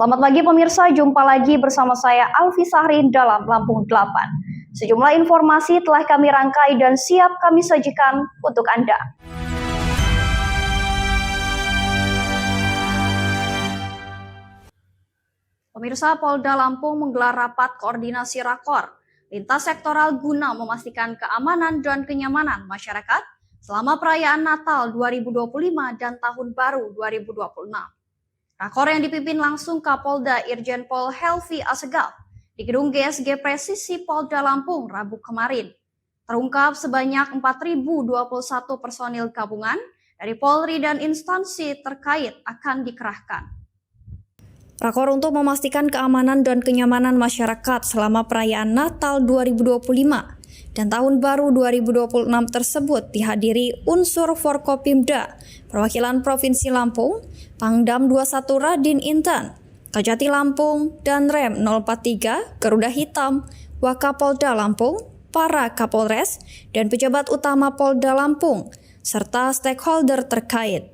Selamat pagi pemirsa, jumpa lagi bersama saya Alfi Sahrin dalam Lampung 8. Sejumlah informasi telah kami rangkai dan siap kami sajikan untuk Anda. Pemirsa, Polda Lampung menggelar rapat koordinasi rakor lintas sektoral guna memastikan keamanan dan kenyamanan masyarakat selama perayaan Natal 2025 dan Tahun Baru 2026. Rakor yang dipimpin langsung Kapolda Irjen Pol Helvi Assegaf di Gedung GSG Presisi Polda Lampung Rabu kemarin. Terungkap sebanyak 4.021 personil gabungan dari Polri dan instansi terkait akan dikerahkan. Rakor untuk memastikan keamanan dan kenyamanan masyarakat selama perayaan Natal 2025 dan Tahun Baru 2026 tersebut dihadiri unsur Forkopimda, Perwakilan Provinsi Lampung, Pangdam 21 Radin Intan, Kajati Lampung, dan Rem 043, Garuda Hitam, Wakapolda Lampung, para Kapolres, dan pejabat utama Polda Lampung, serta stakeholder terkait.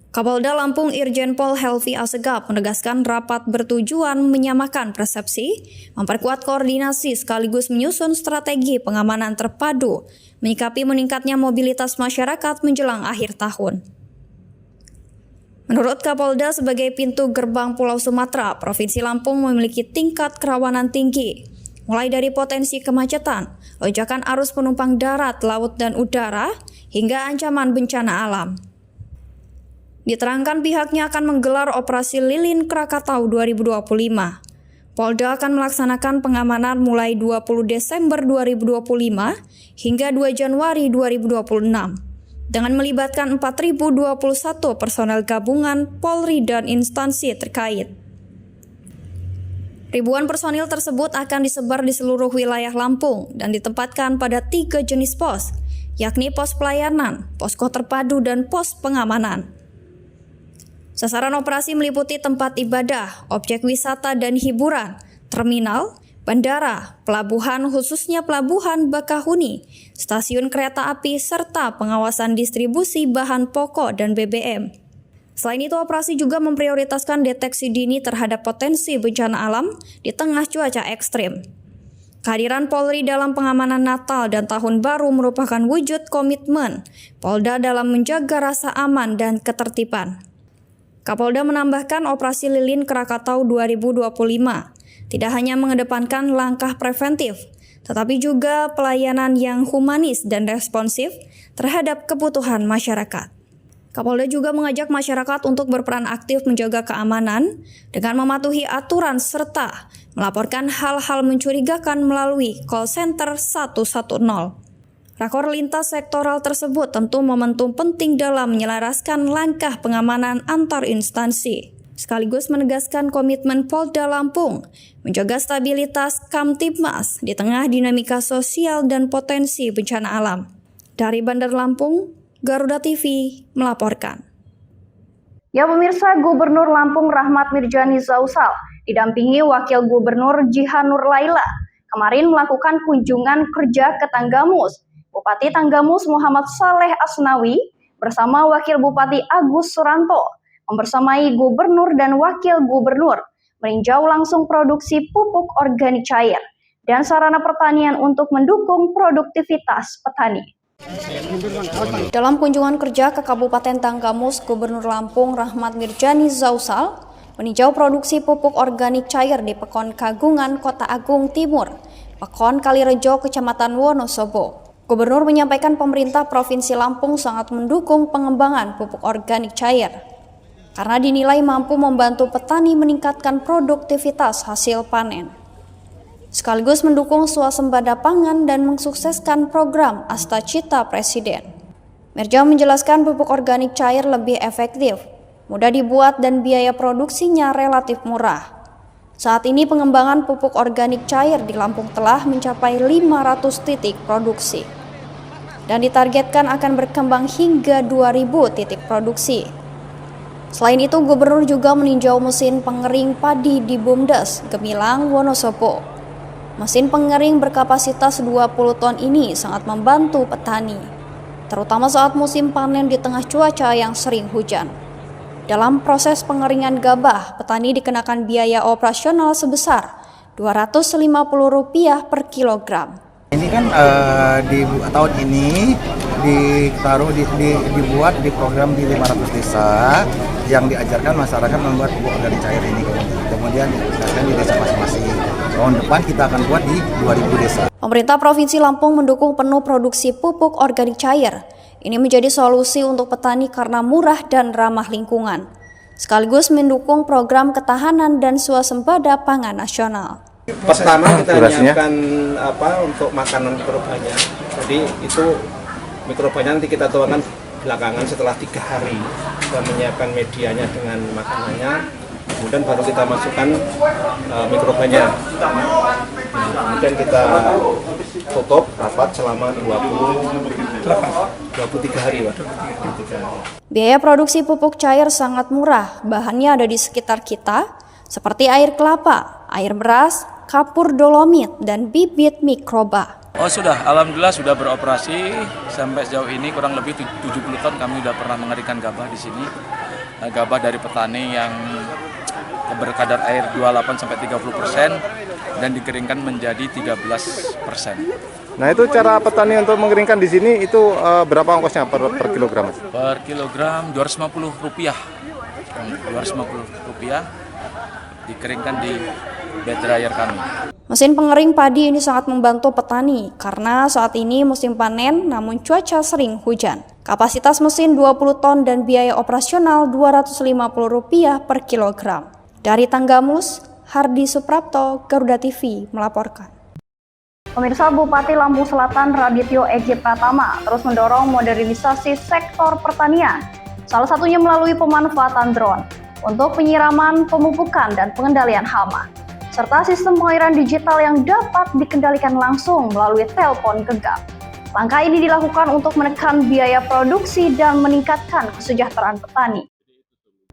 Kapolda Lampung Irjen Pol Helvi Assegaf menegaskan rapat bertujuan menyamakan persepsi, memperkuat koordinasi sekaligus menyusun strategi pengamanan terpadu, menyikapi meningkatnya mobilitas masyarakat menjelang akhir tahun. Menurut Kapolda, sebagai pintu gerbang Pulau Sumatera, Provinsi Lampung memiliki tingkat kerawanan tinggi, mulai dari potensi kemacetan, lonjakan arus penumpang darat, laut, dan udara, hingga ancaman bencana alam. Diterangkan pihaknya akan menggelar operasi Lilin Krakatau 2025. Polda akan melaksanakan pengamanan mulai 20 Desember 2025 hingga 2 Januari 2026 dengan melibatkan 4.021 personel gabungan Polri dan instansi terkait. Ribuan personil tersebut akan disebar di seluruh wilayah Lampung dan ditempatkan pada 3 jenis pos, yakni pos pelayanan, posko terpadu, dan pos pengamanan. Sasaran operasi meliputi tempat ibadah, objek wisata dan hiburan, terminal, bandara, pelabuhan khususnya Pelabuhan Bakahuni, stasiun kereta api, serta pengawasan distribusi bahan pokok dan BBM. Selain itu, operasi juga memprioritaskan deteksi dini terhadap potensi bencana alam di tengah cuaca ekstrim. Kehadiran Polri dalam pengamanan Natal dan Tahun Baru merupakan wujud komitmen Polda dalam menjaga rasa aman dan ketertiban. Kapolda menambahkan operasi Lilin Krakatau 2025 tidak hanya mengedepankan langkah preventif, tetapi juga pelayanan yang humanis dan responsif terhadap kebutuhan masyarakat. Kapolda juga mengajak masyarakat untuk berperan aktif menjaga keamanan dengan mematuhi aturan serta melaporkan hal-hal mencurigakan melalui call center 110. Rakor lintas sektoral tersebut tentu momentum penting dalam menyelaraskan langkah pengamanan antar instansi, sekaligus menegaskan komitmen Polda Lampung menjaga stabilitas Kamtibmas di tengah dinamika sosial dan potensi bencana alam. Dari Bandar Lampung, Garuda TV melaporkan. Ya pemirsa, Gubernur Lampung Rahmat Mirjani Zausal didampingi Wakil Gubernur Jihanur Laila kemarin melakukan kunjungan kerja ke Tanggamus. Bupati Tanggamus Muhammad Saleh Asnawi bersama Wakil Bupati Agus Suranto membersamai Gubernur dan Wakil Gubernur meninjau langsung produksi pupuk organik cair dan sarana pertanian untuk mendukung produktivitas petani. Dalam kunjungan kerja ke Kabupaten Tanggamus, Gubernur Lampung Rahmat Mirjani Zausal meninjau produksi pupuk organik cair di Pekon Kagungan, Kota Agung Timur, Pekon Kalirejo, Kecamatan Wonosobo. Gubernur menyampaikan pemerintah Provinsi Lampung sangat mendukung pengembangan pupuk organik cair karena dinilai mampu membantu petani meningkatkan produktivitas hasil panen, sekaligus mendukung swasembada pangan dan mensukseskan program Astacita Presiden. Mirja menjelaskan pupuk organik cair lebih efektif, mudah dibuat dan biaya produksinya relatif murah. Saat ini pengembangan pupuk organik cair di Lampung telah mencapai 500 titik produksi dan ditargetkan akan berkembang hingga 2.000 titik produksi. Selain itu, Gubernur juga meninjau mesin pengering padi di Bumdes, Gemilang, Wonosobo. Mesin pengering berkapasitas 20 ton ini sangat membantu petani, terutama saat musim panen di tengah cuaca yang sering hujan. Dalam proses pengeringan gabah, petani dikenakan biaya operasional sebesar Rp250 per kilogram. Ini kan di tahun ini dibuat di program di 500 desa yang diajarkan masyarakat membuat pupuk organik cair ini. Kemudian dilakukan di desa masing-masing. Tahun depan kita akan buat di 2000 desa. Pemerintah Provinsi Lampung mendukung penuh produksi pupuk organik cair. Ini menjadi solusi untuk petani karena murah dan ramah lingkungan, sekaligus mendukung program ketahanan dan swasembada pangan nasional. Pertama kita menyiapkan untuk makanan mikrobanya. Jadi itu mikrobanya nanti kita tuangkan belakangan setelah 3 hari. Kita menyiapkan medianya dengan makanannya, kemudian baru kita masukkan mikrobanya. Kemudian kita tutup rapat selama 23 hari. Biaya produksi pupuk cair sangat murah. Bahannya ada di sekitar kita, seperti air kelapa, air beras, kapur dolomit, dan bibit mikroba. Oh sudah, alhamdulillah sudah beroperasi sampai sejauh ini kurang lebih 70 ton kami sudah pernah mengeringkan gabah di sini. Gabah dari petani yang berkadar air 28-30% dan dikeringkan menjadi 13%. Nah itu cara petani untuk mengeringkan di sini itu berapa ongkosnya per kilogram? Per kilogram Rp250. Rp250 dikeringkan di bed dryer kami. Mesin pengering padi ini sangat membantu petani karena saat ini musim panen namun cuaca sering hujan. Kapasitas mesin 20 ton dan biaya operasional Rp250 per kilogram. Dari Tanggamus, Hardi Suprapto, Garuda TV melaporkan. Pemirsa, Bupati Lampung Selatan Radityo Egi Pratama terus mendorong modernisasi sektor pertanian, salah satunya melalui pemanfaatan drone untuk penyiraman, pemupukan, dan pengendalian hama, serta sistem pengairan digital yang dapat dikendalikan langsung melalui telepon genggam. Langkah ini dilakukan untuk menekan biaya produksi dan meningkatkan kesejahteraan petani.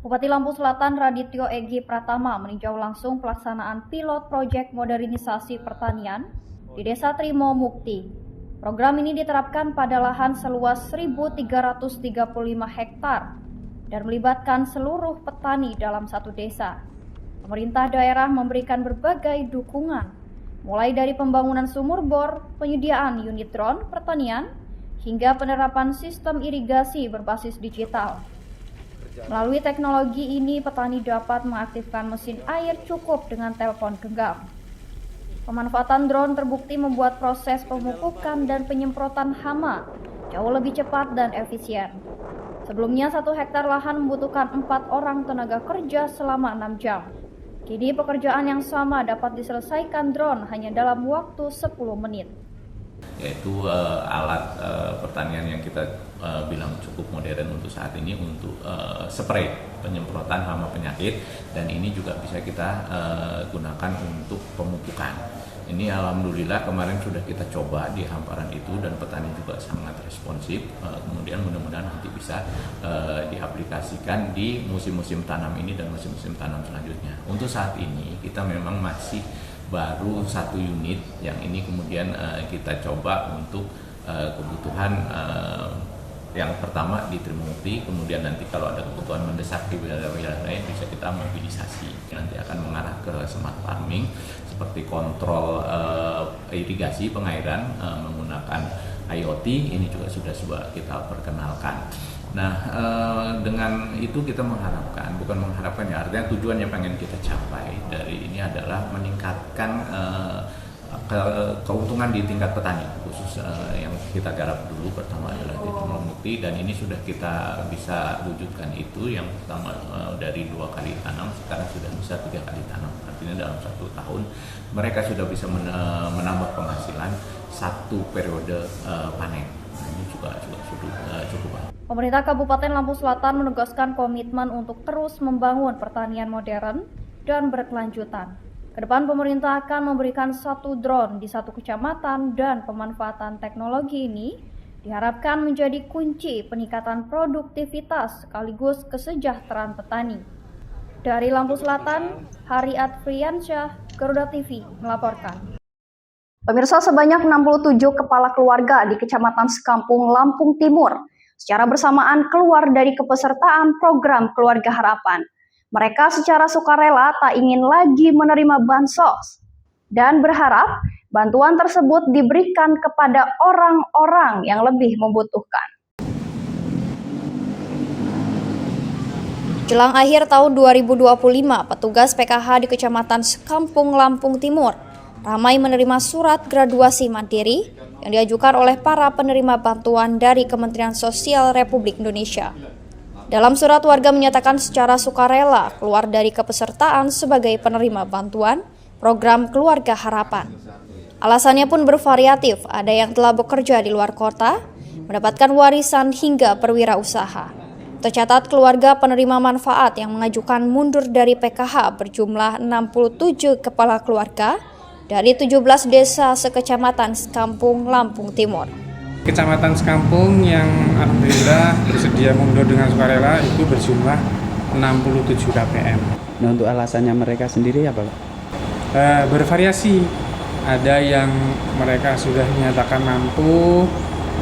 Bupati Lampung Selatan Radityo Egi Pratama meninjau langsung pelaksanaan pilot proyek modernisasi pertanian di Desa Trimo Mukti. Program ini diterapkan pada lahan seluas 1.335 hektar dan melibatkan seluruh petani dalam satu desa. Pemerintah daerah memberikan berbagai dukungan, mulai dari pembangunan sumur bor, penyediaan unit drone pertanian, hingga penerapan sistem irigasi berbasis digital. Melalui teknologi ini, petani dapat mengaktifkan mesin air cukup dengan telepon genggam. Pemanfaatan drone terbukti membuat proses pemupukan dan penyemprotan hama jauh lebih cepat dan efisien. Sebelumnya 1 hektar lahan membutuhkan 4 orang tenaga kerja selama 6 jam. Kini pekerjaan yang sama dapat diselesaikan drone hanya dalam waktu 10 menit. Yaitu alat pertanian yang kita bilang cukup modern untuk saat ini untuk spray penyemprotan hama penyakit, dan ini juga bisa kita gunakan untuk pemupukan. Ini alhamdulillah kemarin sudah kita coba di hamparan itu dan petani juga sangat responsif. Kemudian mudah-mudahan nanti bisa diaplikasikan di musim-musim tanam ini dan musim-musim tanam selanjutnya. Untuk saat ini kita memang masih baru 1 unit yang ini kemudian kita coba untuk kebutuhan yang pertama di Trimo Mukti, kemudian nanti kalau ada kebutuhan mendesak di wilayah-wilayah lain bisa kita mobilisasi. Nanti akan mengarah ke smart farming seperti kontrol irigasi pengairan menggunakan IoT, ini juga sudah kita perkenalkan. Nah, dengan itu kita mengharapkan, bukan mengharapkan ya, artinya tujuan yang pengen kita capai dari ini adalah meningkatkan keuntungan di tingkat petani, khusus yang kita garap dulu pertama adalah di Trimo Mukti, dan ini sudah kita bisa wujudkan itu. Yang pertama dari 2 kali tanam, sekarang sudah bisa 3 kali tanam, artinya dalam 1 tahun mereka sudah bisa menambah penghasilan 1 periode panen. Nah, ini juga cukup baik. Pemerintah Kabupaten Lampung Selatan menegaskan komitmen untuk terus membangun pertanian modern dan berkelanjutan. Kedepan pemerintah akan memberikan 1 drone di 1 kecamatan, dan pemanfaatan teknologi ini diharapkan menjadi kunci peningkatan produktivitas sekaligus kesejahteraan petani. Dari Lampung Selatan, Hariat Friansyah, Garuda TV melaporkan. Pemirsa, sebanyak 67 kepala keluarga di Kecamatan Sekampung, Lampung Timur secara bersamaan keluar dari kepesertaan program Keluarga Harapan. Mereka secara sukarela tak ingin lagi menerima bansos dan berharap bantuan tersebut diberikan kepada orang-orang yang lebih membutuhkan. Jelang akhir tahun 2025, petugas PKH di Kecamatan Sekampung, Lampung Timur ramai menerima surat graduasi mandiri yang diajukan oleh para penerima bantuan dari Kementerian Sosial Republik Indonesia. Dalam surat, warga menyatakan secara sukarela keluar dari kepesertaan sebagai penerima bantuan program Keluarga Harapan. Alasannya pun bervariatif, ada yang telah bekerja di luar kota, mendapatkan warisan hingga berwirausaha. Tercatat keluarga penerima manfaat yang mengajukan mundur dari PKH berjumlah 67 kepala keluarga dari 17 desa sekecamatan Sekampung, Lampung Timur. Kecamatan Sekampung yang alhamdulillah bersedia mundur dengan sukarela itu berjumlah 67 KPM. Nah, untuk alasannya mereka sendiri apa, Pak? Bervariasi. Ada yang mereka sudah menyatakan mampu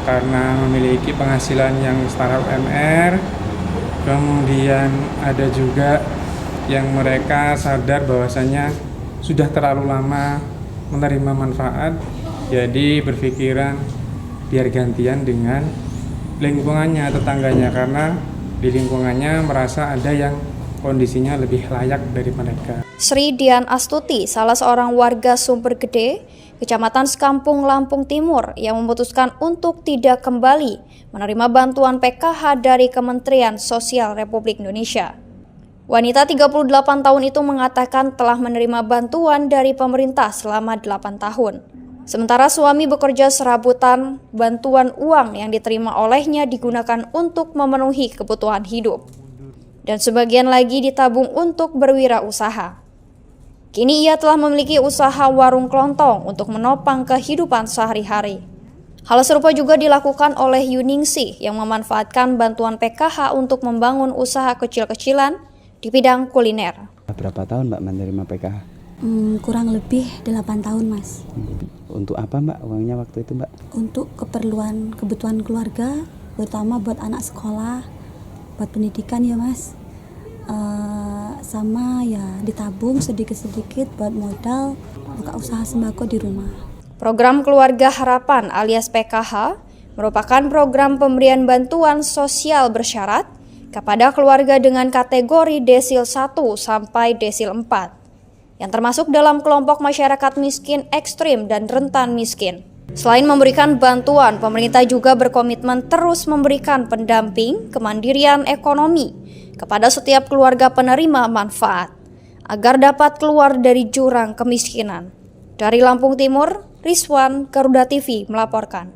karena memiliki penghasilan yang setara UMR. Kemudian ada juga yang mereka sadar bahwasannya sudah terlalu lama menerima manfaat, jadi berpikiran biar gantian dengan lingkungannya, tetangganya, karena di lingkungannya merasa ada yang kondisinya lebih layak dari mereka. Sri Dian Astuti, salah seorang warga Sumber Gede, Kecamatan Sekampung, Lampung Timur, yang memutuskan untuk tidak kembali menerima bantuan PKH dari Kementerian Sosial Republik Indonesia. Wanita 38 tahun itu mengatakan telah menerima bantuan dari pemerintah selama 8 tahun. Sementara suami bekerja serabutan, bantuan uang yang diterima olehnya digunakan untuk memenuhi kebutuhan hidup. Dan sebagian lagi ditabung untuk berwirausaha. Kini ia telah memiliki usaha warung kelontong untuk menopang kehidupan sehari-hari. Hal serupa juga dilakukan oleh Yuningsih yang memanfaatkan bantuan PKH untuk membangun usaha kecil-kecilan di bidang kuliner. Berapa tahun Mbak menerima PKH? Kurang lebih 8 tahun, Mas. Untuk apa Mbak uangnya waktu itu, Mbak? Untuk kebutuhan keluarga, terutama buat anak sekolah, buat pendidikan ya, Mas. Sama ya ditabung sedikit-sedikit buat modal buka usaha sembako di rumah. Program Keluarga Harapan alias PKH merupakan program pemberian bantuan sosial bersyarat kepada keluarga dengan kategori desil 1 sampai desil 4 yang termasuk dalam kelompok masyarakat miskin ekstrim dan rentan miskin. Selain memberikan bantuan, pemerintah juga berkomitmen terus memberikan pendamping kemandirian ekonomi kepada setiap keluarga penerima manfaat agar dapat keluar dari jurang kemiskinan. Dari Lampung Timur, Rizwan, Garuda TV melaporkan.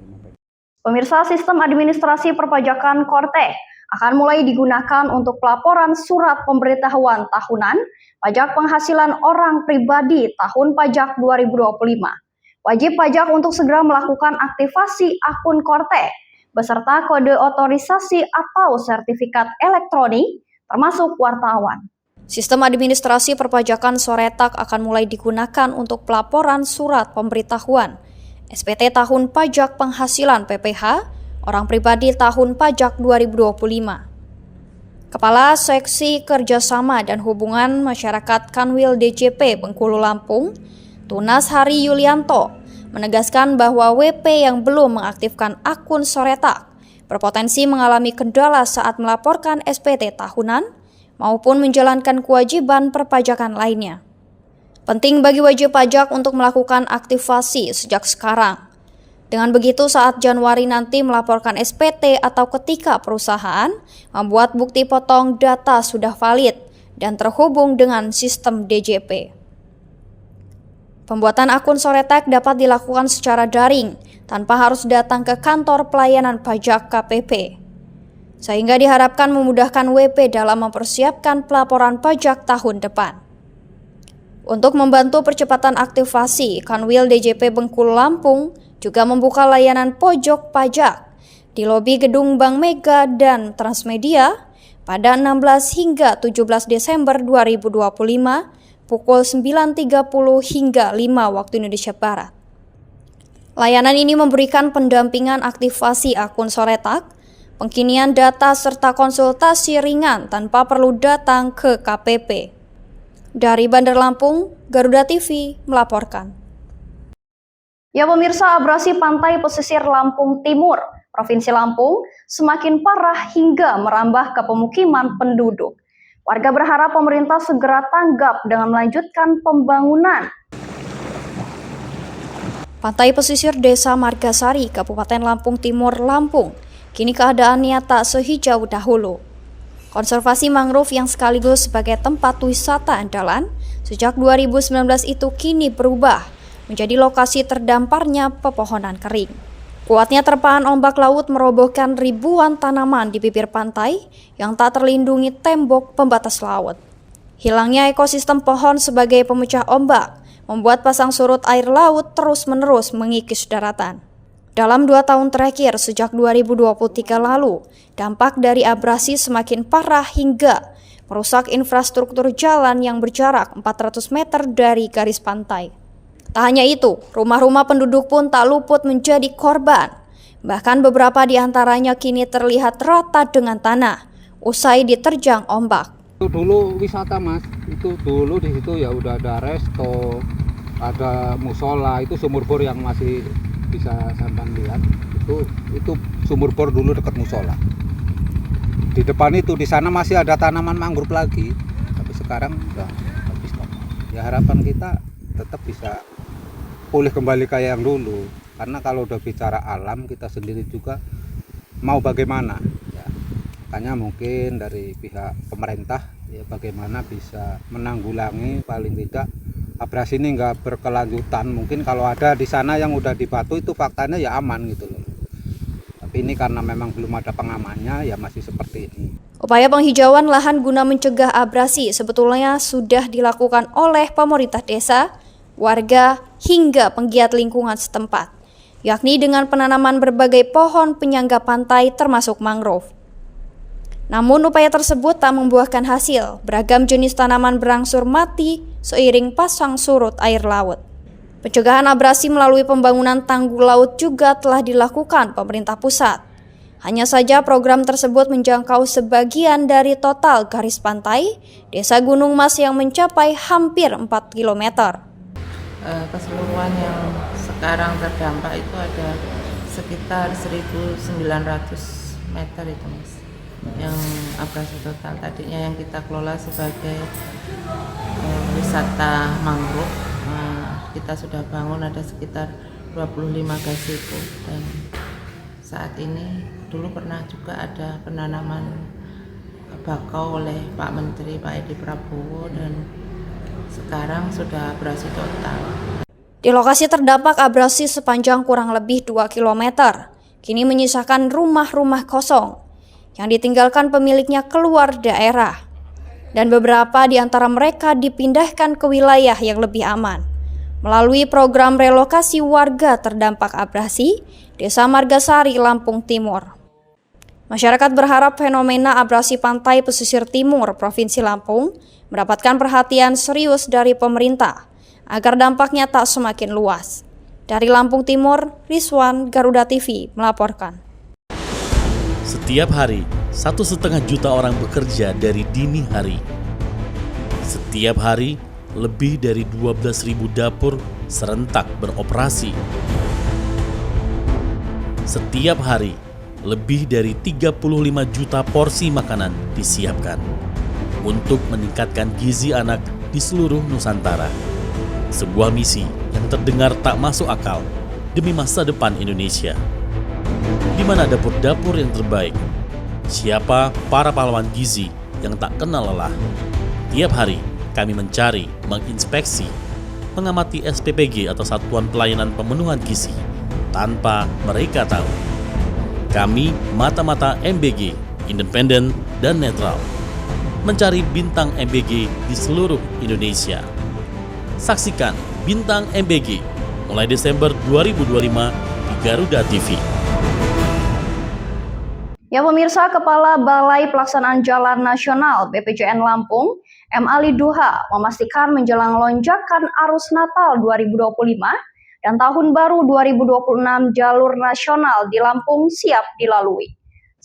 Pemirsa, sistem administrasi perpajakan Korte akan mulai digunakan untuk pelaporan surat pemberitahuan tahunan pajak penghasilan orang pribadi tahun pajak 2025. Wajib pajak untuk segera melakukan aktivasi akun Korte beserta kode otorisasi atau sertifikat elektronik termasuk wartawan. Sistem administrasi perpajakan Soretak akan mulai digunakan untuk pelaporan surat pemberitahuan SPT tahun pajak penghasilan PPH orang pribadi tahun pajak 2025. Kepala Seksi Kerjasama dan Hubungan Masyarakat Kanwil DJP Bengkulu Lampung, Tunas Hari Yulianto, menegaskan bahwa WP yang belum mengaktifkan akun Soretak berpotensi mengalami kendala saat melaporkan SPT tahunan maupun menjalankan kewajiban perpajakan lainnya. Penting bagi wajib pajak untuk melakukan aktivasi sejak sekarang. Dengan begitu, saat Januari nanti melaporkan SPT atau ketika perusahaan membuat bukti potong data sudah valid dan terhubung dengan sistem DJP. Pembuatan akun Soretak dapat dilakukan secara daring tanpa harus datang ke kantor pelayanan pajak KPP, sehingga diharapkan memudahkan WP dalam mempersiapkan pelaporan pajak tahun depan. Untuk membantu percepatan aktivasi, Kanwil DJP Bengkulu Lampung juga membuka layanan pojok pajak di lobi gedung Bank Mega dan Transmedia pada 16 hingga 17 Desember 2025 pukul 9.30 hingga 5 waktu Indonesia Barat. Layanan ini memberikan pendampingan aktivasi akun Soretak, pengkinian data serta konsultasi ringan tanpa perlu datang ke KPP. Dari Bandar Lampung, Garuda TV melaporkan. Ya pemirsa, abrasi pantai pesisir Lampung Timur, Provinsi Lampung, semakin parah hingga merambah ke pemukiman penduduk. Warga berharap pemerintah segera tanggap dengan melanjutkan pembangunan. Pantai pesisir Desa Margasari, Kabupaten Lampung Timur, Lampung, kini keadaannya tak sehijau dahulu. Konservasi mangrove yang sekaligus sebagai tempat wisata andalan sejak 2019 itu kini berubah menjadi lokasi terdamparnya pepohonan kering. Kuatnya terpaan ombak laut merobohkan ribuan tanaman di bibir pantai yang tak terlindungi tembok pembatas laut. Hilangnya ekosistem pohon sebagai pemecah ombak membuat pasang surut air laut terus-menerus mengikis daratan. Dalam 2 tahun terakhir sejak 2023 lalu, dampak dari abrasi semakin parah hingga merusak infrastruktur jalan yang berjarak 400 meter dari garis pantai. Tak hanya itu, rumah-rumah penduduk pun tak luput menjadi korban. Bahkan beberapa di antaranya kini terlihat rata dengan tanah, usai diterjang ombak. Itu dulu wisata Mas, itu dulu di situ ya udah ada resto, ada musola, itu sumur bor yang masih bisa sampean lihat. Itu sumur bor dulu dekat musola. Di depan itu di sana masih ada tanaman mangrove lagi, tapi sekarang udah habis total. Ya harapan kita tetap bisa pulih kembali kayak yang dulu, karena kalau udah bicara alam kita sendiri juga mau bagaimana ya, makanya mungkin dari pihak pemerintah ya bagaimana bisa menanggulangi paling tidak abrasi ini nggak berkelanjutan. Mungkin kalau ada di sana yang udah di batu itu faktanya ya aman gitu loh, tapi ini karena memang belum ada pengamannya ya masih seperti ini. Upaya penghijauan lahan guna mencegah abrasi sebetulnya sudah dilakukan oleh pemerintah desa, warga, hingga penggiat lingkungan setempat, yakni dengan penanaman berbagai pohon penyangga pantai termasuk mangrove. Namun upaya tersebut tak membuahkan hasil, beragam jenis tanaman berangsur mati seiring pasang surut air laut. Pencegahan abrasi melalui pembangunan tanggul laut juga telah dilakukan pemerintah pusat. Hanya saja program tersebut menjangkau sebagian dari total garis pantai Desa Gunung Mas yang mencapai hampir 4 km. Keseluruhan yang sekarang terdampak itu ada sekitar 1.900 meter itu Mas, yang abrasi total. Tadinya yang kita kelola sebagai wisata mangrove, kita sudah bangun ada sekitar 25 gazebo, dan saat ini dulu pernah juga ada penanaman bakau oleh Pak Menteri Pak Edi Prabowo, dan sekarang sudah abrasi total. Di lokasi terdampak abrasi sepanjang kurang lebih 2 km, kini menyisakan rumah-rumah kosong yang ditinggalkan pemiliknya keluar daerah, dan beberapa di antara mereka dipindahkan ke wilayah yang lebih aman melalui program relokasi warga terdampak abrasi Desa Margasari, Lampung Timur. Masyarakat berharap fenomena abrasi pantai pesisir timur Provinsi Lampung mendapatkan perhatian serius dari pemerintah agar dampaknya tak semakin luas. Dari Lampung Timur, Rizwan, Garuda TV melaporkan. Setiap hari, 1,5 juta orang bekerja dari dini hari. Setiap hari, lebih dari 12.000 dapur serentak beroperasi. Setiap hari, lebih dari 35 juta porsi makanan disiapkan untuk meningkatkan gizi anak di seluruh Nusantara. Sebuah misi yang terdengar tak masuk akal demi masa depan Indonesia. Di mana dapur-dapur yang terbaik? Siapa para pahlawan gizi yang tak kenal lelah? Tiap hari kami mencari, menginspeksi, mengamati SPPG atau Satuan Pelayanan Pemenuhan Gizi tanpa mereka tahu. Kami mata-mata MBG, independen dan netral, mencari bintang MBG di seluruh Indonesia. Saksikan Bintang MBG mulai Desember 2025 di Garuda TV. Ya pemirsa, Kepala Balai Pelaksanaan Jalan Nasional BPJN Lampung, M. Ali Duha, memastikan menjelang lonjakan arus Natal 2025 dan Tahun Baru 2026 jalur nasional di Lampung siap dilalui.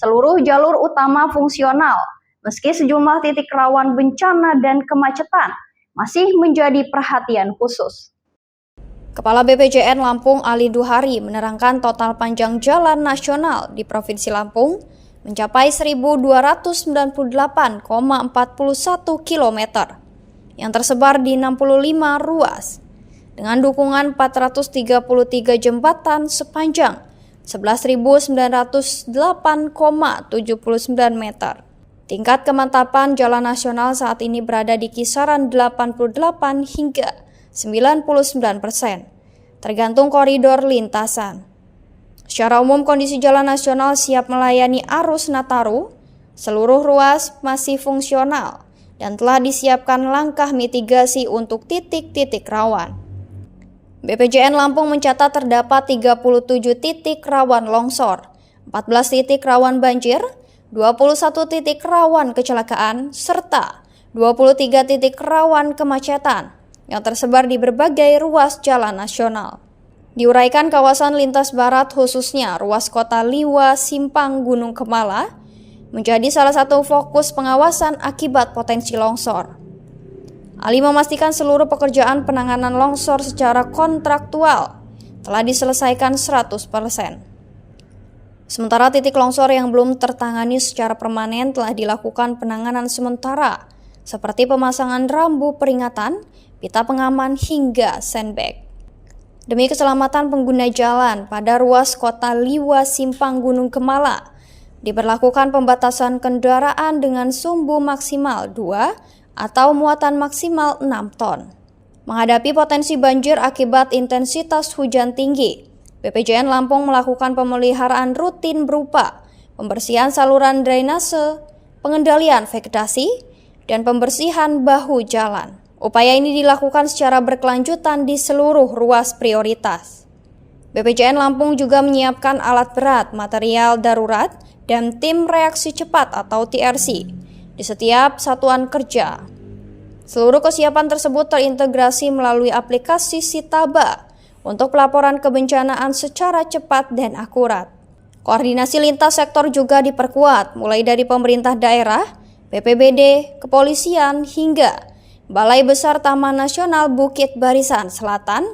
seluruh jalur utama fungsional, meski sejumlah titik rawan bencana dan kemacetan masih menjadi perhatian khusus. Kepala BPJN Lampung Ali Duhari menerangkan total panjang jalan nasional di Provinsi Lampung mencapai 1.298,41 km yang tersebar di 65 ruas dengan dukungan 433 jembatan sepanjang 11.908,79 meter. Tingkat kemantapan jalan nasional saat ini berada di kisaran 88 hingga 99%, tergantung koridor lintasan. Secara umum kondisi jalan nasional siap melayani arus Nataru, seluruh ruas masih fungsional dan telah disiapkan langkah mitigasi untuk titik-titik rawan. BPJN Lampung mencatat terdapat 37 titik rawan longsor, 14 titik rawan banjir, 21 titik rawan kecelakaan, serta 23 titik rawan kemacetan yang tersebar di berbagai ruas jalan nasional. Diuraikan kawasan lintas barat khususnya ruas kota Liwa Simpang Gunung Kemala menjadi salah satu fokus pengawasan akibat potensi longsor. Ali memastikan seluruh pekerjaan penanganan longsor secara kontraktual telah diselesaikan 100%. Sementara titik longsor yang belum tertangani secara permanen telah dilakukan penanganan sementara seperti pemasangan rambu peringatan, pita pengaman hingga sandbag. Demi keselamatan pengguna jalan pada ruas kota Liwa Simpang Gunung Kemala, diberlakukan pembatasan kendaraan dengan sumbu maksimal 2 atau muatan maksimal 6 ton. Menghadapi potensi banjir akibat intensitas hujan tinggi, BPJN Lampung melakukan pemeliharaan rutin berupa pembersihan saluran drainase, pengendalian vegetasi, dan pembersihan bahu jalan. Upaya ini dilakukan secara berkelanjutan di seluruh ruas prioritas. BPJN Lampung juga menyiapkan alat berat, material darurat, dan tim reaksi cepat atau TRC di setiap satuan kerja. Seluruh kesiapan tersebut terintegrasi melalui aplikasi Sitaba untuk pelaporan kebencanaan secara cepat dan akurat. Koordinasi lintas sektor juga diperkuat, mulai dari pemerintah daerah, BPBD, kepolisian, hingga Balai Besar Taman Nasional Bukit Barisan Selatan,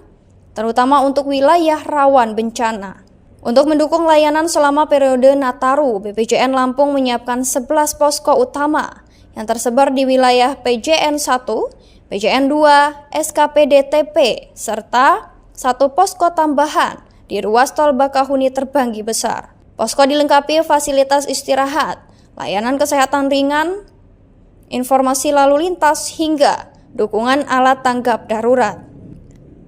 terutama untuk wilayah rawan bencana. Untuk mendukung layanan selama periode Nataru, BPJN Lampung menyiapkan 11 posko utama yang tersebar di wilayah PJN 1, PJN 2, SKPD-TP, serta 1 posko tambahan di ruas tol Bakahuni Terbanggi Besar. Posko dilengkapi fasilitas istirahat, layanan kesehatan ringan, informasi lalu lintas, hingga dukungan alat tanggap darurat.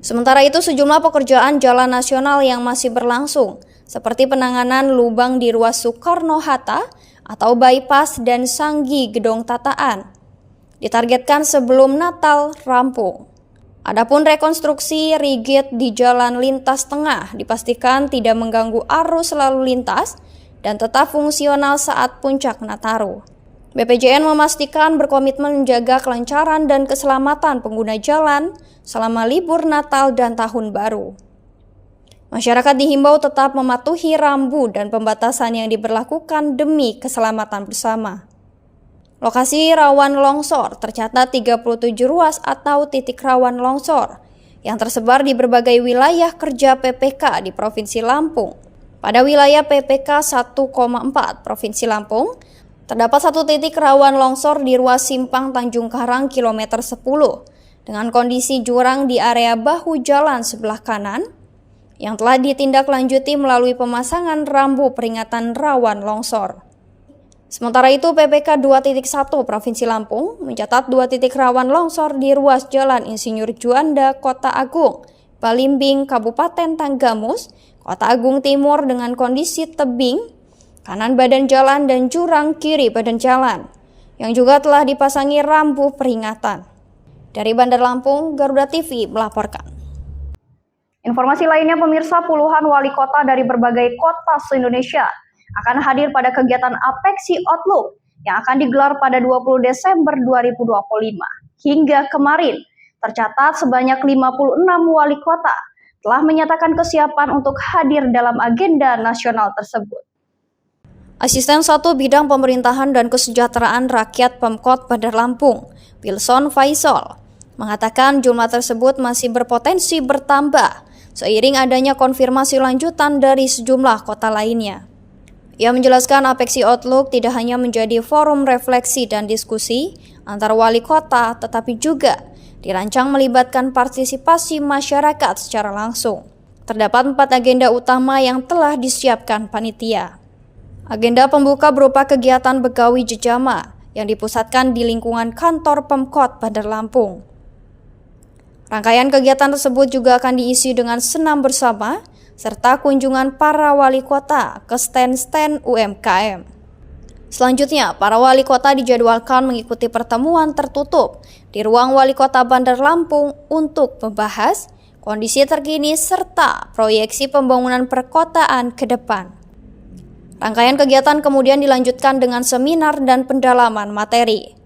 Sementara itu, sejumlah pekerjaan jalan nasional yang masih berlangsung, seperti penanganan lubang di ruas Soekarno-Hatta atau bypass dan Sanggi Gedong Tataan, ditargetkan sebelum Natal rampung. Adapun rekonstruksi rigid di jalan lintas tengah dipastikan tidak mengganggu arus lalu lintas dan tetap fungsional saat puncak Nataru. BPJN memastikan berkomitmen menjaga kelancaran dan keselamatan pengguna jalan selama libur Natal dan Tahun Baru. Masyarakat dihimbau tetap mematuhi rambu dan pembatasan yang diberlakukan demi keselamatan bersama. Lokasi rawan longsor tercatat 37 ruas atau titik rawan longsor yang tersebar di berbagai wilayah kerja PPK di Provinsi Lampung. Pada wilayah PPK 1,4 Provinsi Lampung, terdapat 1 titik rawan longsor di ruas Simpang Tanjung Karang kilometer 10 dengan kondisi jurang di area bahu jalan sebelah kanan yang telah ditindaklanjuti melalui pemasangan rambu peringatan rawan longsor. Sementara itu, PPK 2.1 Provinsi Lampung mencatat 2 titik rawan longsor di ruas Jalan Insinyur Juanda, Kota Agung, Balimbing, Kabupaten Tanggamus, Kota Agung Timur dengan kondisi tebing, kanan badan jalan dan jurang kiri badan jalan, yang juga telah dipasangi rambu peringatan. Dari Bandar Lampung, Garuda TV melaporkan. Informasi lainnya, pemirsa, puluhan wali kota dari berbagai kota se-Indonesia akan hadir pada kegiatan Apexi Outlook yang akan digelar pada 20 Desember 2025. Hingga kemarin, tercatat sebanyak 56 wali kota telah menyatakan kesiapan untuk hadir dalam agenda nasional tersebut. Asisten 1 Bidang Pemerintahan dan Kesejahteraan Rakyat Pemkot Bandar Lampung, Wilson Faisal, mengatakan jumlah tersebut masih berpotensi bertambah seiring adanya konfirmasi lanjutan dari sejumlah kota lainnya. Ia menjelaskan Apexi Outlook tidak hanya menjadi forum refleksi dan diskusi antar wali kota, tetapi juga dirancang melibatkan partisipasi masyarakat secara langsung. Terdapat 4 agenda utama yang telah disiapkan panitia. Agenda pembuka berupa kegiatan Begawi Jejama yang dipusatkan di lingkungan kantor Pemkot Bandar Lampung. Rangkaian kegiatan tersebut juga akan diisi dengan senam bersama serta kunjungan para wali kota ke stand-stand UMKM. Selanjutnya, para wali kota dijadwalkan mengikuti pertemuan tertutup di ruang wali kota Bandar Lampung untuk membahas kondisi terkini serta proyeksi pembangunan perkotaan ke depan. Rangkaian kegiatan kemudian dilanjutkan dengan seminar dan pendalaman materi,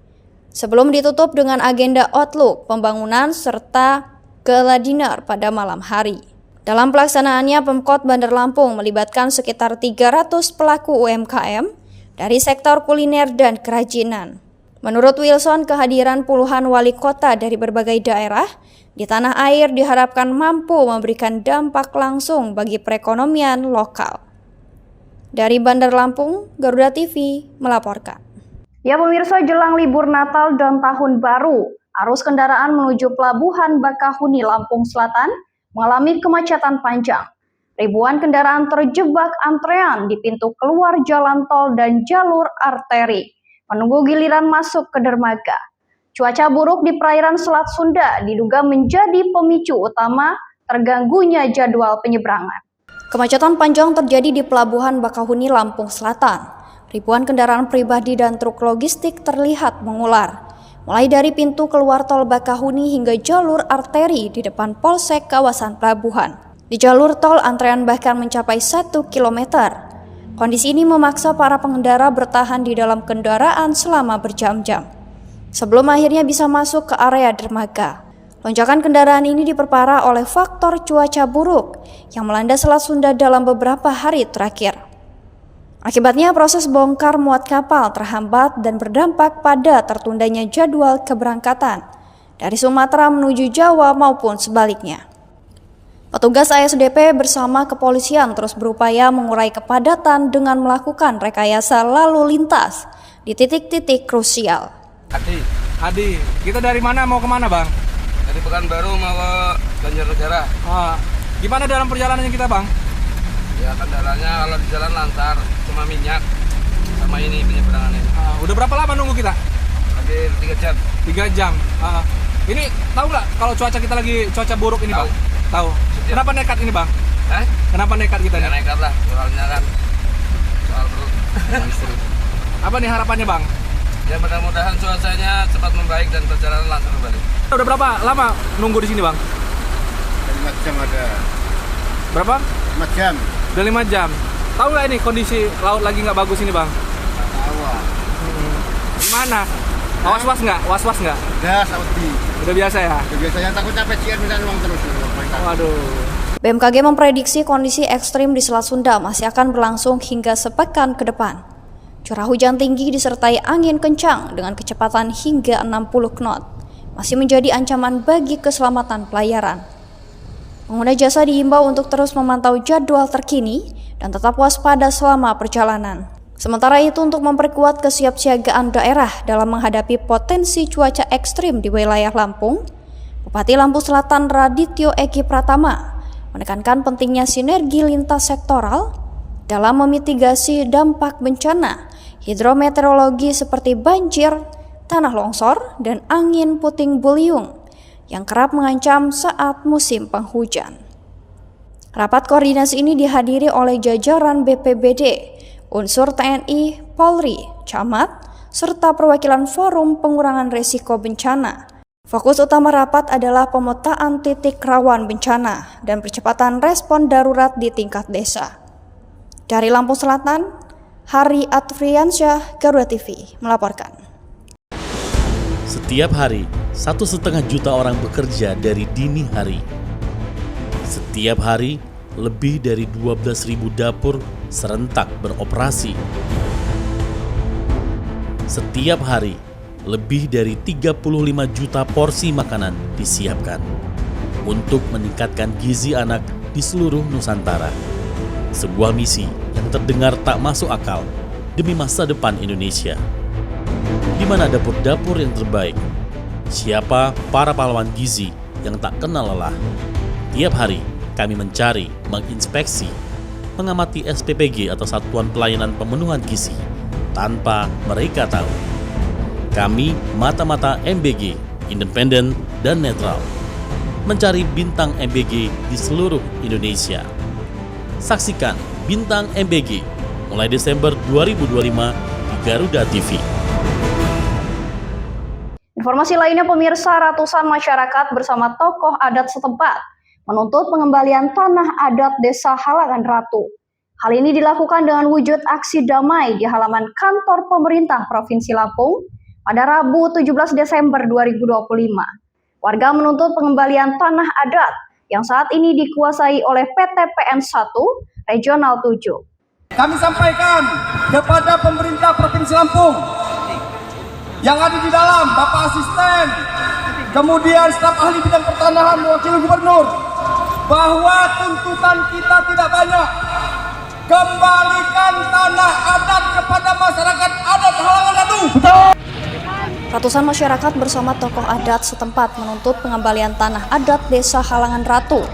sebelum ditutup dengan agenda Outlook pembangunan serta gala dinner pada malam hari. Dalam pelaksanaannya, Pemkot Bandar Lampung melibatkan sekitar 300 pelaku UMKM dari sektor kuliner dan kerajinan. Menurut Wilson, kehadiran puluhan wali kota dari berbagai daerah di tanah air diharapkan mampu memberikan dampak langsung bagi perekonomian lokal. Dari Bandar Lampung, Garuda TV melaporkan. Ya pemirsa, jelang libur Natal dan Tahun Baru, arus kendaraan menuju Pelabuhan Bakahuni, Lampung Selatan mengalami kemacetan panjang. Ribuan kendaraan terjebak antrean di pintu keluar jalan tol dan jalur arteri, menunggu giliran masuk ke dermaga. Cuaca buruk di perairan Selat Sunda diduga menjadi pemicu utama terganggunya jadwal penyeberangan. Kemacetan panjang terjadi di Pelabuhan Bakahuni, Lampung Selatan. Ribuan kendaraan pribadi dan truk logistik terlihat mengular, mulai dari pintu keluar tol Bakahuni hingga jalur arteri di depan Polsek kawasan pelabuhan. Di jalur tol, antrean bahkan mencapai 1 km. Kondisi ini memaksa para pengendara bertahan di dalam kendaraan selama berjam-jam, sebelum akhirnya bisa masuk ke area dermaga. Lonjakan kendaraan ini diperparah oleh faktor cuaca buruk yang melanda Selat Sunda dalam beberapa hari terakhir. Akibatnya proses bongkar muat kapal terhambat dan berdampak pada tertundanya jadwal keberangkatan dari Sumatera menuju Jawa maupun sebaliknya. Petugas ASDP bersama kepolisian terus berupaya mengurai kepadatan dengan melakukan rekayasa lalu lintas di titik-titik krusial. Adi, kita dari mana mau kemana bang? Dari Pekanbaru mau ke Banjarnegara. Gimana dalam perjalanannya kita bang? Ya kendalanya kalau di jalan lancar, cuma minyak sama ini penyeberangannya. Udah berapa lama nunggu kita? Lagi 3 jam. 3 jam. Ini tahu nggak kalau cuaca kita lagi cuaca buruk ini bang? Tahu. Kenapa nekat ini bang? Kenapa nekat kita? Ya nekat lah, soalnya kan soal perut. Apa nih harapannya bang? Ya mudah-mudahan cuacanya cepat membaik dan perjalanan lancar kembali. Udah berapa lama nunggu di sini bang? 5 jam ada. Berapa? 5 jam. Udah 5 jam. Tahu nggak ini kondisi laut lagi nggak bagus ini bang? Tahu. Gimana? Was-was nggak? Was-was nggak? Udah, Saudi. Udah biasa ya? Udah biasa, yang takutnya PCN minta uang terus. Waduh. BMKG memprediksi kondisi ekstrim di Selat Sunda masih akan berlangsung hingga sepekan ke depan. Curah hujan tinggi disertai angin kencang dengan kecepatan hingga 60 knot masih menjadi ancaman bagi keselamatan pelayaran. Pengguna jasa diimbau untuk terus memantau jadwal terkini dan tetap waspada selama perjalanan. Sementara itu, untuk memperkuat kesiapsiagaan daerah dalam menghadapi potensi cuaca ekstrim di wilayah Lampung, Bupati Lampung Selatan Radityo Eki Pratama menekankan pentingnya sinergi lintas sektoral dalam memitigasi dampak bencana hidrometeorologi seperti banjir, tanah longsor, dan angin puting beliung yang kerap mengancam saat musim penghujan. Rapat koordinasi ini dihadiri oleh jajaran BPBD, unsur TNI, Polri, Camat, serta perwakilan Forum Pengurangan Risiko Bencana. Fokus utama rapat adalah pemetaan titik rawan bencana dan percepatan respon darurat di tingkat desa. Dari Lampung Selatan, Hari Atfriansyah, Garuda TV melaporkan. Setiap hari, 1,5 juta orang bekerja dari dini hari. Setiap hari, lebih dari 12.000 dapur serentak beroperasi. Setiap hari, lebih dari 35 juta porsi makanan disiapkan untuk meningkatkan gizi anak di seluruh Nusantara. Sebuah misi yang terdengar tak masuk akal demi masa depan Indonesia. Di mana dapur-dapur yang terbaik? Siapa para pahlawan gizi yang tak kenal lelah? Tiap hari kami mencari, menginspeksi, mengamati SPPG atau Satuan Pelayanan Pemenuhan Gizi tanpa mereka tahu. Kami mata-mata MBG, independen dan netral, mencari bintang MBG di seluruh Indonesia. Saksikan Bintang MBG mulai Desember 2025 di Garuda TV. Informasi lainnya pemirsa, ratusan masyarakat bersama tokoh adat setempat menuntut pengembalian tanah adat Desa Halangan Ratu. Hal ini dilakukan dengan wujud aksi damai di halaman kantor pemerintah Provinsi Lampung pada Rabu 17 Desember 2025. Warga menuntut pengembalian tanah adat yang saat ini dikuasai oleh PT PN 1 Regional 7. Kami sampaikan kepada pemerintah Provinsi Lampung yang ada di dalam, Bapak Asisten, kemudian staf ahli bidang pertanahan wakil gubernur, bahwa tuntutan kita tidak banyak. Kembalikan tanah adat kepada masyarakat adat Halangan Ratu. Ratusan masyarakat bersama tokoh adat setempat menuntut pengembalian tanah adat Desa Halangan Ratu.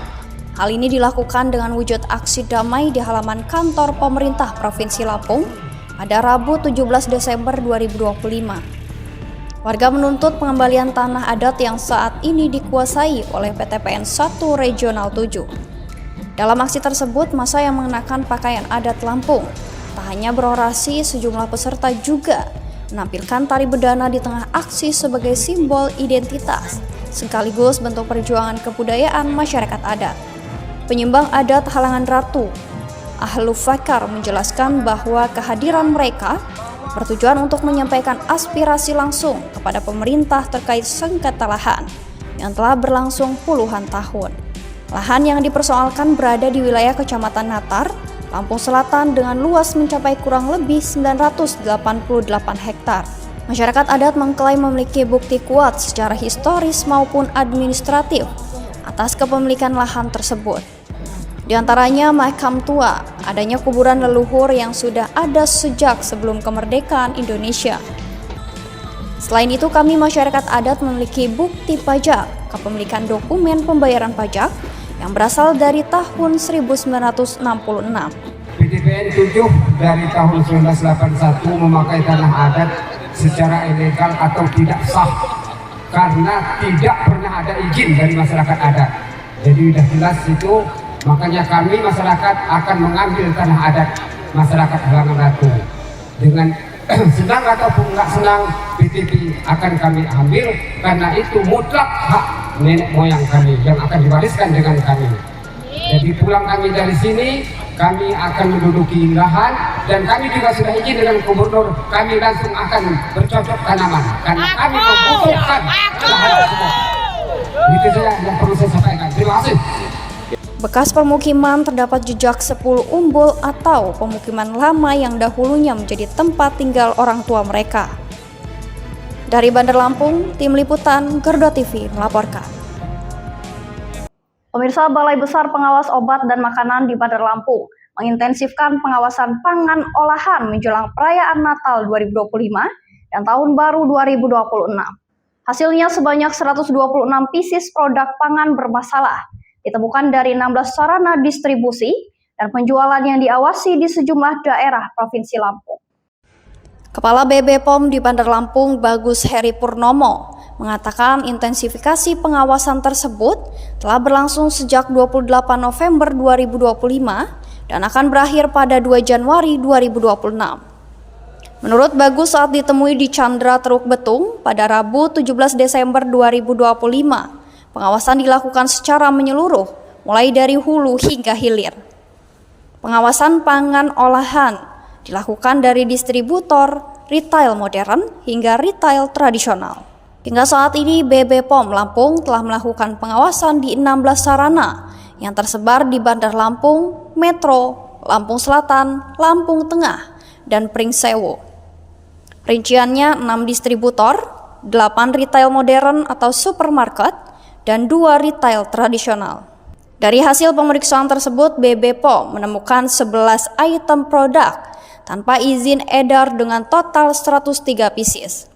Hal ini dilakukan dengan wujud aksi damai di halaman kantor pemerintah Provinsi Lampung pada Rabu 17 Desember 2025. Warga menuntut pengembalian tanah adat yang saat ini dikuasai oleh PT PN 1 Regional 7. Dalam aksi tersebut, massa yang mengenakan pakaian adat Lampung tak hanya berorasi, sejumlah peserta juga menampilkan tari bedana di tengah aksi sebagai simbol identitas, sekaligus bentuk perjuangan kebudayaan masyarakat adat. Penyembang adat Halangan Ratu, Ahlu Fakar, menjelaskan bahwa kehadiran mereka bertujuan untuk menyampaikan aspirasi langsung kepada pemerintah terkait sengketa lahan yang telah berlangsung puluhan tahun. Lahan yang dipersoalkan berada di wilayah Kecamatan Natar, Lampung Selatan dengan luas mencapai kurang lebih 988 hektar. Masyarakat adat mengklaim memiliki bukti kuat secara historis maupun administratif atas kepemilikan lahan tersebut. Di antaranya makam tua, adanya kuburan leluhur yang sudah ada sejak sebelum kemerdekaan Indonesia. Selain itu, kami masyarakat adat memiliki bukti pajak, kepemilikan dokumen pembayaran pajak yang berasal dari tahun 1966. PTPN 7 dari tahun 1981 memakai tanah adat secara ilegal atau tidak sah karena tidak pernah ada izin dari masyarakat adat. Jadi sudah jelas itu, makanya kami masyarakat akan mengambil tanah adat masyarakat Halangan Ratu. Dengan senang ataupun nggak senang, PTP akan kami ambil karena itu mutlak hak nenek moyang kami yang akan diwariskan dengan kami. Jadi pulang kami dari sini, kami akan menduduki lahan dan kami juga sudah izin dengan gubernur, kami langsung akan bercocok tanaman karena kami membutuhkan lahan tersebut. Itu saja yang perlu saya sampaikan. Terima kasih. Bekas permukiman terdapat jejak 10 umbul atau pemukiman lama yang dahulunya menjadi tempat tinggal orang tua mereka. Dari Bandar Lampung, Tim Liputan Garuda TV melaporkan. Pemirsa, Balai Besar Pengawas Obat dan Makanan di Bandar Lampung mengintensifkan pengawasan pangan olahan menjelang perayaan Natal 2025 dan Tahun Baru 2026. Hasilnya sebanyak 126 pieces produk pangan bermasalah ditemukan dari 16 sarana distribusi dan penjualan yang diawasi di sejumlah daerah Provinsi Lampung. Kepala BB-POM di Bandar Lampung, Bagus Heri Purnomo, mengatakan intensifikasi pengawasan tersebut telah berlangsung sejak 28 November 2025 dan akan berakhir pada 2 Januari 2026. Menurut Bagus, saat ditemui di Chandra Truk Betung pada Rabu 17 Desember 2025, pengawasan dilakukan secara menyeluruh, mulai dari hulu hingga hilir. Pengawasan pangan olahan dilakukan dari distributor, retail modern, hingga retail tradisional. Hingga saat ini, BB-POM Lampung telah melakukan pengawasan di 16 sarana yang tersebar di Bandar Lampung, Metro, Lampung Selatan, Lampung Tengah, dan Pringsewu. Rinciannya 6 distributor, 8 retail modern atau supermarket, dan 2 retail tradisional. Dari hasil pemeriksaan tersebut, BB POM menemukan 11 item produk tanpa izin edar dengan total 103 pieces.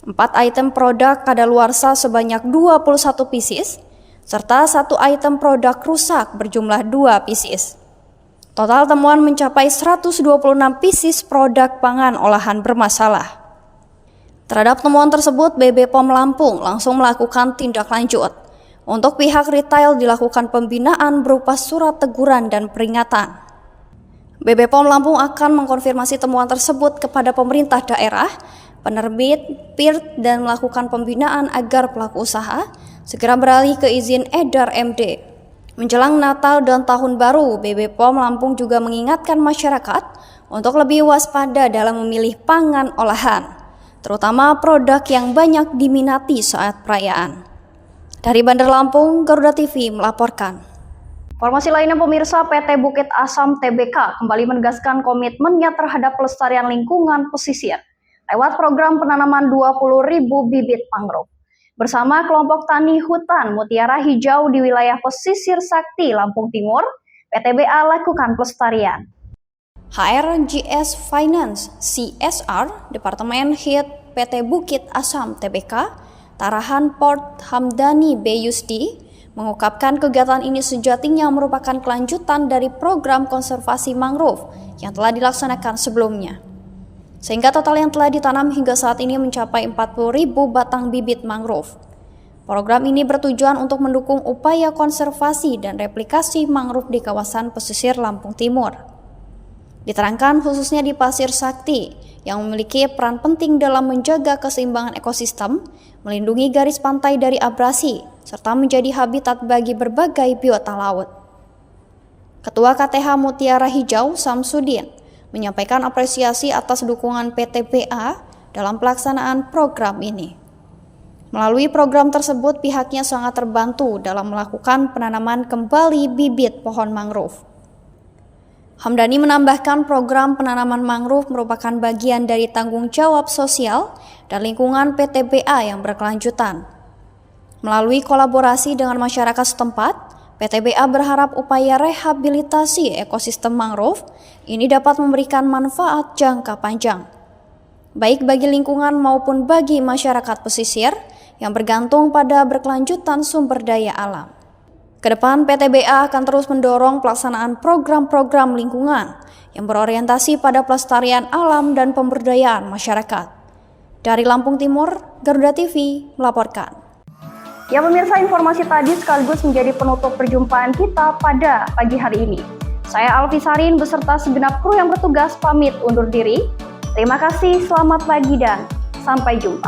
4 item produk kadaluarsa sebanyak 21 pieces, serta 1 item produk rusak berjumlah 2 pieces. Total temuan mencapai 126 pieces produk pangan olahan bermasalah. Terhadap temuan tersebut, BB POM Lampung langsung melakukan tindak lanjut. Untuk pihak retail dilakukan pembinaan berupa surat teguran dan peringatan. BB POM Lampung akan mengkonfirmasi temuan tersebut kepada pemerintah daerah, penerbit, PIRT, dan melakukan pembinaan agar pelaku usaha segera beralih ke izin edar MD. Menjelang Natal dan Tahun Baru, BB POM Lampung juga mengingatkan masyarakat untuk lebih waspada dalam memilih pangan olahan, terutama produk yang banyak diminati saat perayaan. Dari Bandar Lampung, Garuda TV melaporkan. Informasi lainnya pemirsa, PT Bukit Asam Tbk kembali menegaskan komitmennya terhadap pelestarian lingkungan pesisir lewat program penanaman 20.000 bibit mangrove. Bersama kelompok tani hutan Mutiara Hijau di wilayah pesisir Sakti, Lampung Timur, PTBA lakukan pelestarian. HRGS Finance CSR, Departemen Head PT Bukit Asam Tbk, Tarahan Port Hamdani B. Yusdi, mengungkapkan kegiatan ini sejatinya merupakan kelanjutan dari program konservasi mangrove yang telah dilaksanakan sebelumnya. Sehingga total yang telah ditanam hingga saat ini mencapai 40.000 batang bibit mangrove. Program ini bertujuan untuk mendukung upaya konservasi dan replikasi mangrove di kawasan pesisir Lampung Timur. Diterangkan khususnya di Pasir Sakti yang memiliki peran penting dalam menjaga keseimbangan ekosistem, melindungi garis pantai dari abrasi, serta menjadi habitat bagi berbagai biota laut. Ketua KTH Mutiara Hijau Samsudin menyampaikan apresiasi atas dukungan PTBA dalam pelaksanaan program ini. Melalui program tersebut, pihaknya sangat terbantu dalam melakukan penanaman kembali bibit pohon mangrove. Hamdani menambahkan program penanaman mangrove merupakan bagian dari tanggung jawab sosial dan lingkungan PTBA yang berkelanjutan. Melalui kolaborasi dengan masyarakat setempat, PTBA berharap upaya rehabilitasi ekosistem mangrove ini dapat memberikan manfaat jangka panjang, baik bagi lingkungan maupun bagi masyarakat pesisir yang bergantung pada berkelanjutan sumber daya alam. Kedepan, PTBA akan terus mendorong pelaksanaan program-program lingkungan yang berorientasi pada pelestarian alam dan pemberdayaan masyarakat. Dari Lampung Timur, Garuda TV melaporkan. Ya pemirsa, informasi tadi sekaligus menjadi penutup perjumpaan kita pada pagi hari ini. Saya Alfi Sarin beserta segenap kru yang bertugas pamit undur diri. Terima kasih, selamat pagi dan sampai jumpa.